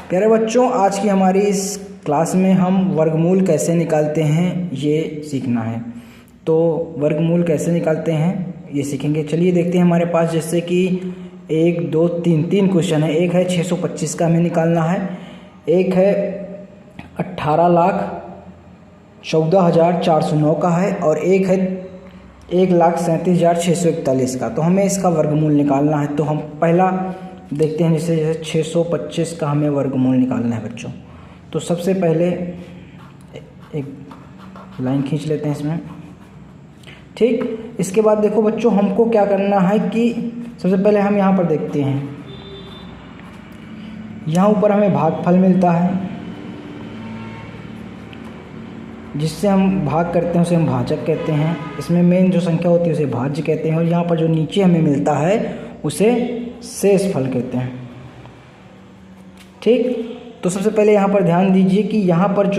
प्यारे बच्चों, आज की हमारी इस क्लास में हम वर्गमूल कैसे निकालते हैं ये सीखना है। तो वर्गमूल कैसे निकालते हैं ये सीखेंगे। चलिए देखते हैं। हमारे पास जैसे कि 1 2 3 तीन क्वेश्चन है। एक है 625 का हमें निकालना है, एक है 18,14,409 का है और एक है 1,37,641 का। तो हमें इसका वर्गमूल निकालना है। तो हम पहला देखते हैं। जैसे 625 का हमें वर्गमूल निकालना है बच्चों। तो सबसे पहले एक लाइन खींच लेते हैं इसमें, ठीक। इसके बाद देखो बच्चों, हमको क्या करना है कि सबसे पहले हम यहाँ पर देखते हैं। यहाँ ऊपर हमें भागफल मिलता है, जिससे हम भाग करते हैं उसे हम भाजक कहते हैं। इसमें मेन जो संख्या होती है उसे भाज्य कहते हैं। और यहाँ पर जो नीचे हमें मिलता है उसे शेषफल कहते हैं, ठीक। तो सबसे पहले यहाँ पर ध्यान दीजिए कि यहाँ पर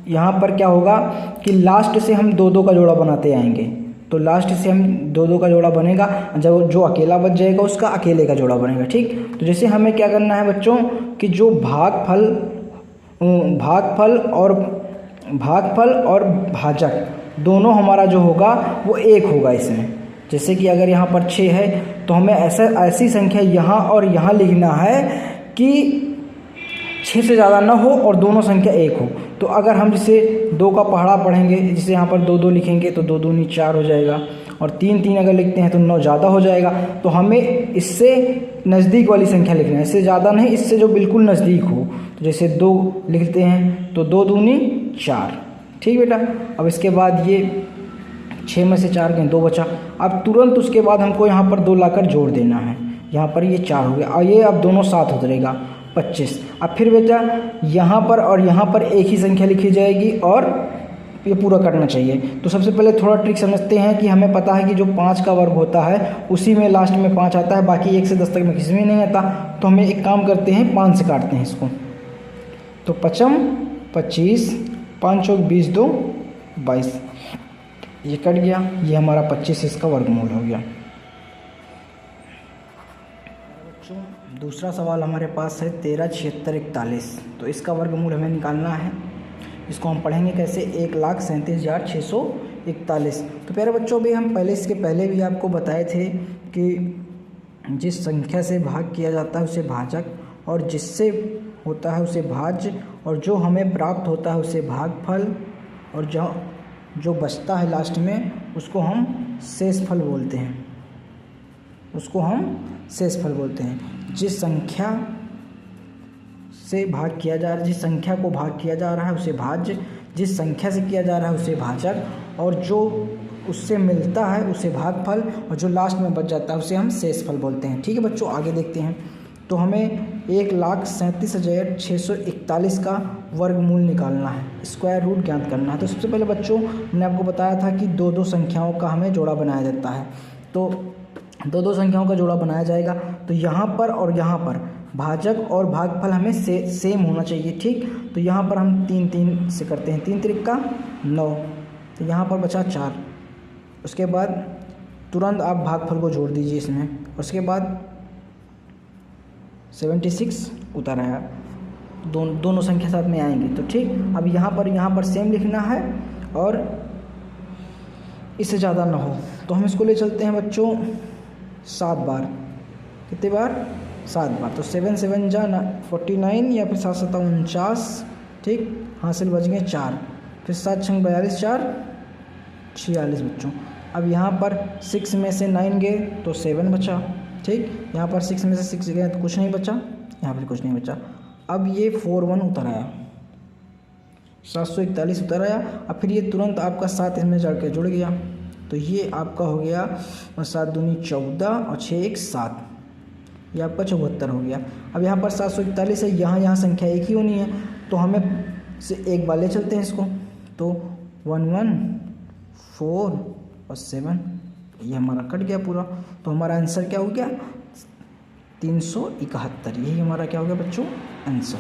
यहाँ पर क्या होगा कि लास्ट से हम 2 2 का जोड़ा बनाते आएंगे। तो लास्ट से हम 2 2 का जोड़ा बनेगा, जब जो अकेला बच जाएगा उसका अकेले का जोड़ा बनेगा, ठीक। तो जैसे हमें क्या करना है बच्चों कि जो भागफल और भाजक दोनों हमारा जो होगा वो 1 होगा इसमें। जैसे कि अगर यहाँ पर 6 है तो हमें ऐसी संख्या यहाँ और यहाँ लिखना है कि 6 से ज़्यादा ना हो और दोनों संख्या 1 हो। तो अगर हम जिसे 2 का पहाड़ा पढ़ेंगे, जिसे यहाँ पर 2 2 लिखेंगे तो 2 दूनी 4 हो जाएगा, और 3 3 अगर लिखते हैं तो 9 ज़्यादा हो जाएगा। तो हमें इससे नज़दीक वाली संख्या लिखना है, इससे ज़्यादा नहीं, इससे जो बिल्कुल नज़दीक हो। तो जैसे 2 लिखते हैं तो 2 दूनी 4, ठीक बेटा। अब इसके बाद ये 6 में से 4 गए, 2 बचा। अब तुरंत उसके बाद हमको यहाँ पर 2 लाकर जोड़ देना है। यहाँ पर ये 4 हो गया और ये अब दोनों साथ उतरेगा 25। अब फिर बेटा यहाँ पर और यहाँ पर एक ही संख्या लिखी जाएगी और ये पूरा करना चाहिए। तो सबसे पहले थोड़ा ट्रिक समझते हैं कि हमें पता है कि जो 5 का वर्ग होता है उसी में लास्ट में 5 आता है, बाकी 1 से 10 तक में किसी में नहीं आता। तो हमें एक काम करते हैं, 5 से काटते हैं इसको। तो 5 25, 5 चौक 20, 2 22, ये कट गया। ये हमारा 25 इसका वर्गमूल हो गया। बच्चों दूसरा सवाल हमारे पास है 13 76 41। तो इसका वर्गमूल हमें निकालना है। इसको हम पढ़ेंगे कैसे, 1,37,641। तो प्यारे बच्चों भी हम इसके पहले भी आपको बताए थे कि जिस संख्या से भाग किया जाता है उसे भाजक, और जिससे होता है उसे भाज्य, और जो हमें प्राप्त होता है उसे भागफल, और जो बचता है लास्ट में उसको हम शेषफल बोलते हैं। जिस संख्या से भाग किया जा रहा है, जिस संख्या को भाग किया जा रहा है उसे भाज्य, जिस संख्या से किया जा रहा है उसे भाजक, और जो उससे मिलता है उसे भागफल, और जो लास्ट में बच जाता है उसे हम शेषफल बोलते हैं, ठीक है बच्चों। आगे देखते हैं। तो हमें 1,37,641 का वर्गमूल निकालना है, स्क्वायर रूट ज्ञात करना है। तो सबसे पहले बच्चों मैंने आपको बताया था कि 2 2 संख्याओं का हमें जोड़ा बनाया जाता है। तो 2 2 संख्याओं का जोड़ा बनाया जाएगा। तो यहाँ पर और यहाँ पर भाजक और भागफल हमें सेम होना चाहिए, ठीक। तो यहाँ पर हम 3 3 से करते हैं, 3 3 का 9। तो यहाँ पर बचा 4। उसके बाद तुरंत आप भागफल को जोड़ दीजिए इसमें। उसके बाद 76 उतर आया, दोनों संख्या साथ में आएंगी तो ठीक। अब यहाँ पर सेम लिखना है और इससे ज़्यादा ना हो। तो हम इसको ले चलते हैं बच्चों 7 बार। कितने बार? 7 बार। तो 7 7 जा 49 या फिर 7 7 49, ठीक। हासिल बच गए 4, फिर 7 6 42, 4 46 बच्चों। अब यहाँ पर 6 में से 9 गए तो 7 बचा, ठीक। यहाँ पर 6 में से 6 गए तो कुछ नहीं बचा, यहाँ पर कुछ नहीं बचा। अब ये 41 उतर आया, 741 उतर आया। अब फिर ये तुरंत आपका 7 इसमें चढ़ के जुड़ गया। तो ये आपका हो गया 7 दूनी 14 और 6 1 7, ये आपका 74 हो गया। अब यहाँ पर 741 है, यहाँ संख्या एक ही होनी है। तो हमें से एक बार ले चलते हैं इसको। तो 1 1 4 और 7, ये हमारा कट गया पूरा। तो हमारा आंसर क्या हो गया? 371। यही हमारा क्या हो गया बच्चों? आंसर।